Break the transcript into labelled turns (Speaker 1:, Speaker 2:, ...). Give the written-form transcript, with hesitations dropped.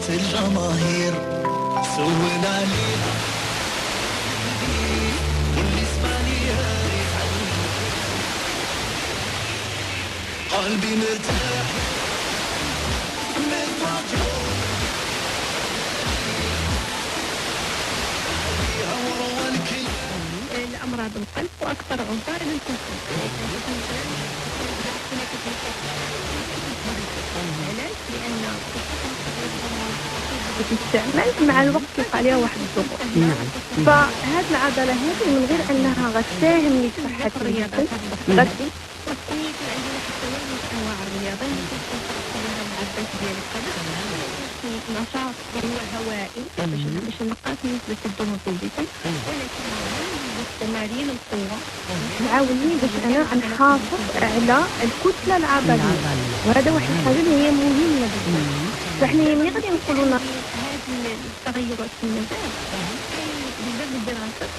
Speaker 1: الجماهير سول عليها واللي اسمعني قلبي مرتاح من مجهول وروى الكل
Speaker 2: لأمراض القلب وأكثر عرضة للكسل. علاش؟ لأن تستعمل مع الوقت يبقى عليها واحد الضغط.
Speaker 3: نعم.
Speaker 2: فهاد العضلة هذه من غير أنها غتساهم لصحة الرياضة غتكون عندنا حتى من أنواع الرياضة نشاط هو هوائي باش نقص نسبة الدهون في الجسم، ولكن التمارين القوة تعاوني باش أنا نحافظ على الكتلة العضلية، وهذا واحد الحاجة اللي هي مهمة جدا. فاحنا ملي غادي نقولوا هذه التغيرات في المزاج بزاف الدراسات